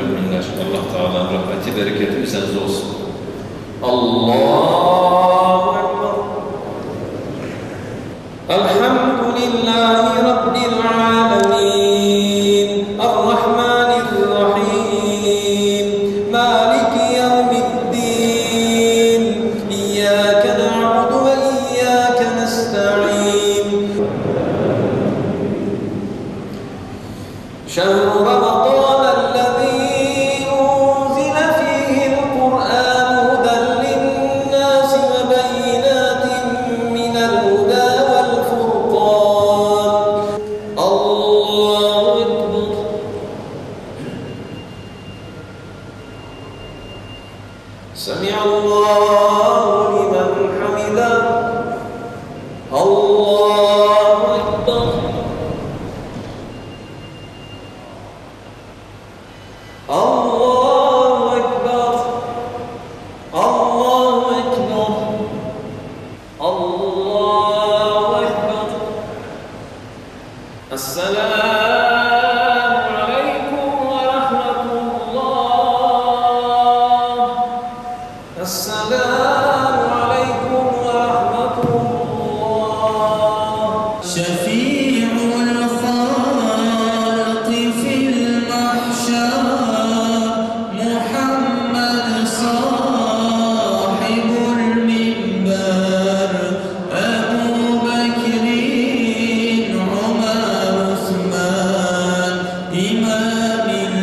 müminler. Allah Teala'nın rahmeti, bereketi üzerinize olsun. Allahu Ekber. Elhamdülillahi Rabbil alemin. Errahmanirrahim. Maliki yevmiddin. İyyâke na'budu ve iyyâke nesta'in. Şehru Ramazan ellezî unzile fîhil Kur'ân huden linnâsi ve beyinâtin minel hudâ vel furqân. Allahu Ekber. Semi'allâhu limen hamidah. Allahu Ekber. Allahu Ekber. Allahu Ekber. Allahu Ekber. Esselamu aleyküm ve rahmetullah. Esselamu aleyküm ve rahmetullah. Şefi'ul halqi fil mahşer Muhammed sahibul minber Ebu Bekrin Ömer Osman İmamil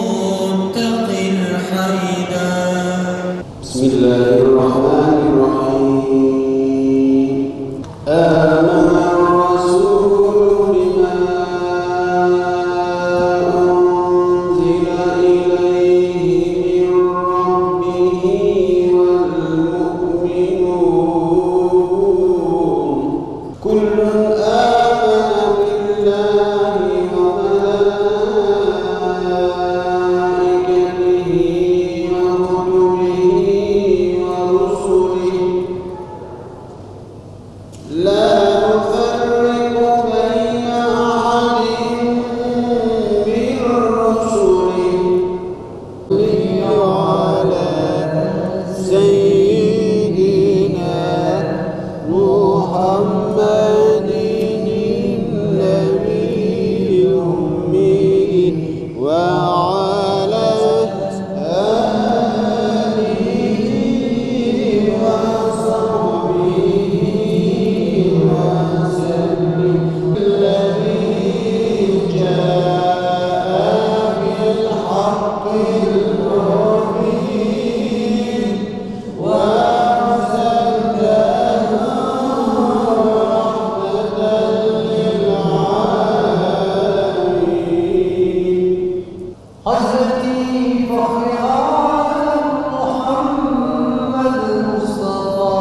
Muttaqil Haydar. Bismillahirrahmanirrahim. Amana ar-rasulu bima unzila ilayhi min rabbihi wal mu'minun. Kullun amana billahi wa malaikatihi wa kutubihi wa rusulihi la nufarriqu bayna ahadin min rusulihi ala sayyidina Muhammadin nabiyyi ummi wa ala alihi wa sahbihi wa sallim. Alladhi jaa bil haqqil mubin wa arsalnahu rahmatan lil alamin. Hazreti Fahri Alem Muhammed Mustafa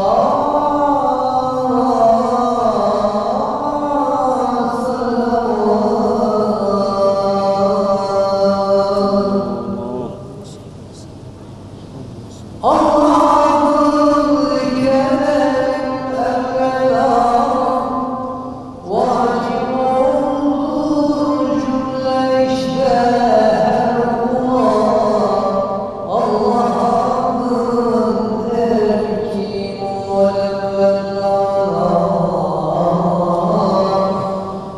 Allah'ın zikredelim evvela vacip oldu cümle işte her kula. Allah'ın terkim evvela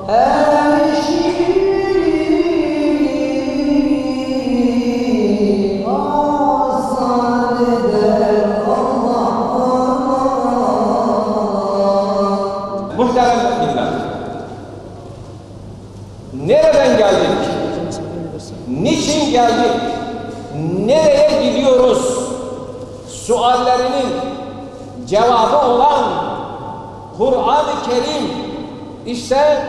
her şeyi asan eder Allah. Muhterem müminler, nereden geldik? Niçin geldik? Nereye gidiyoruz? Suallerinin cevabı olan Kur'an-ı Kerim işte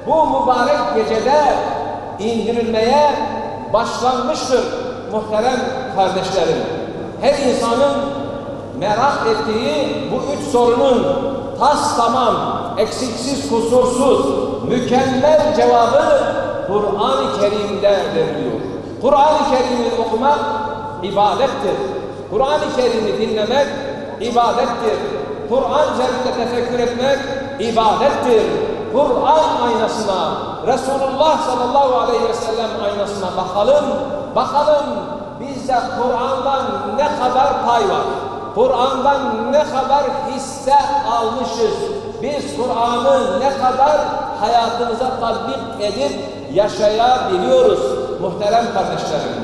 bu mübarek gecede indirilmeye başlanmıştır muhterem kardeşlerim. Her insanın merak ettiği bu üç sorunun tamam, eksiksiz, kusursuz, mükemmel cevabı Kur'an-ı Kerim'de veriliyor. Kur'an-ı Kerim'i okumak ibadettir. Kur'an-ı Kerim'i dinlemek ibadettir. Kur'an üzerinde tefekkür etmek ibadettir. Kur'an aynasına, Resulullah sallallahu aleyhi ve sellem aynasına bakalım. Bakalım bizde Kur'an'dan ne kadar pay var? Kur'an'dan ne kadar hisse almışız? Biz Kur'an'ı ne kadar hayatımıza tatbik edip yaşayabiliyoruz? Muhterem kardeşlerim,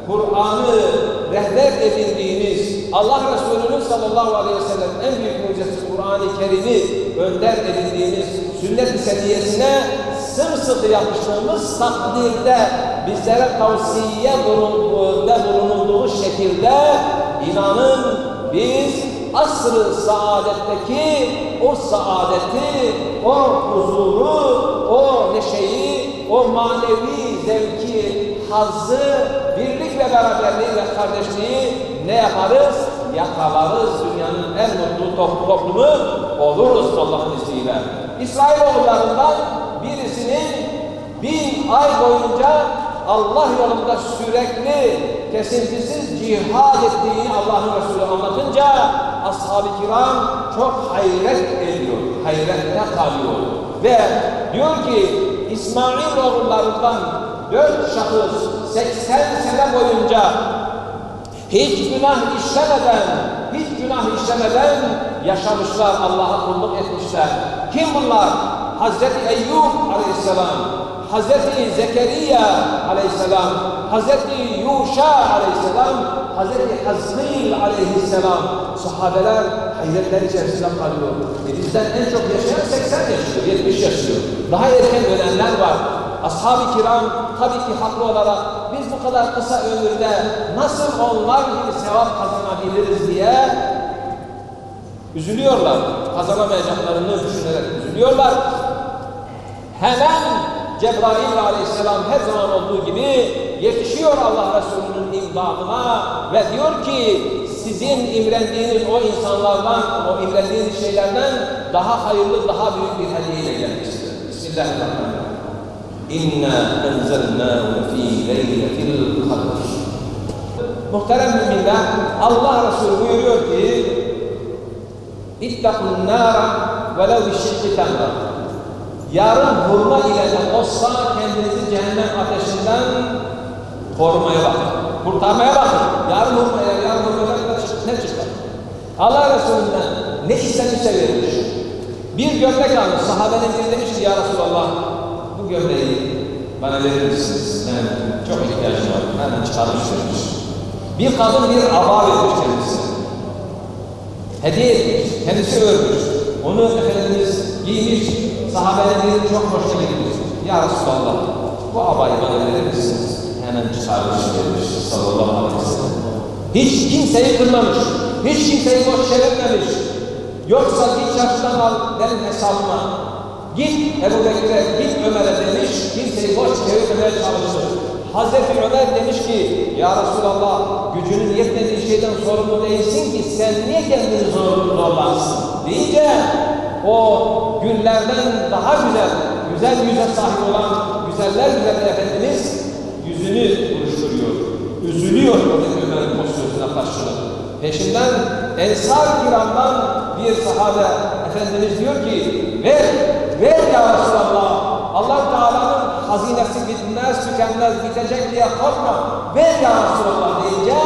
Kur'an'ı rehber edindiğimiz, Allah Resulü'nün sallallahu aleyhi ve sellem en büyük mucizesi Kur'an-ı Kerim'i önder edindiğimiz sünnet-i seniyesine sımsıkı yapıştığımız takdirde bizlere tavsiye bulunulduğu şekilde inanın biz asr-ı saadetteki o saadeti, o huzuru, o neşeyi, o manevi zevki, hazzı, birlik ve beraberliği ve kardeşliği ne yaparız? Yakalarız. Dünyanın en mutlu toplumu oluruz Allah'ın izniyle. İsrailoğullarından birisinin 1000 ay boyunca Allah yolunda sürekli kesintisiz cihad ettiğini Allah'ın Resulü anlatınca ashab-ı kiram çok hayret ediyor, hayrette kalıyor. Ve diyor ki İsmail oğullarından 4 şahıs 80 sene boyunca hiç günah işlemeden yaşamışlar, Allah'a kulluk etmişler. Kim bunlar? Hazreti Eyyub aleyhisselam, Hazreti Zekeriya aleyhisselam, Hazreti Yuşa aleyhisselam, Hazreti Hazril aleyhisselam. Sahabeler hayretler içerisinde kalıyor. Bizden en çok yaşayan 80 yaşıyor, 70 yaşıyor. Daha erken ölenler var. Ashab-ı kiram tabii ki haklı olarak biz bu kadar kısa ömürde nasıl onlar gibi sevap kazanabiliriz diye üzülüyorlar. Kazanamayacaklarını düşünerek üzülüyorlar. Hemen Cebrail aleyhisselam her zaman olduğu gibi yetişiyor Allah Resulü'nün imdadına ve diyor ki sizin imrendiğiniz o insanlardan, o imrendiğiniz şeylerden daha hayırlı, daha büyük bir hediyeyle gelmiştir. Bismillahirrahmanirrahim. İnna enzelnâhu fî leyletil kadr. Muhterem müminler, Allah Resulü buyuruyor ki İttakun nâra velev bişşikki temra. Yarın hurma ile de olsa kendinizi cehennem ateşinden korumaya bakın. Kurtarmaya bakın. Yarın hurma ile ne çıkar? Allah Resulü'nden ne istemişse verilmiş. Bir gömlek almış. Sahabenin biri demiş ki ya Resulallah bu gömleği bana verir misiniz? Yani çok ihtiyacım var. Hemen çıkarmış vermiş. Bir kadın bir aba vermiş kendisine. Hediye etmiş. Kendisi örmüş. Onu Efendimiz giymiş. Sahabenin çok hoşuna gitmiş. Ya Resulallah bu abayı bana verir misiniz? Hemen çıkarmış vermiş sallallahu aleyhi ve sellem. Hiç kimseyi kırmamış. Hiç kimseyi boş çevirmemiş. Yoksa git çarşıdan al benim hesabıma. Git Ebu Bekir'e, git Ömer'e demiş. Kimseyi boş çevirmemeye çalışır. Hazreti Ömer demiş ki ya Resulallah gücünün yetmediği şeyden sorumlu değilsin ki sen niye kendini zorlarsın deyince o günlerden daha güzel yüze sahip olan güzeller güzel Efendimiz yüzünü buruşturuyor. Üzülüyor Hazreti Ömer'in o sözüne karşılık. Peşinden Ensar kiramdan bir sahabe Efendimiz diyor ki ver ya Resulallah. Allah Teala'nın hazinesi bitmez, tükenmez, bitecek diye korkma. Ver ya Resulallah deyince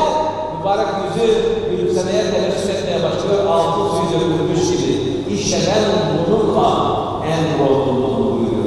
mübarek yüzü gülümsemeye, tebessüm etmeye başlıyor. Altı suyu dökülmüş gibi. İşte ben bununla emroldum buyuruyor.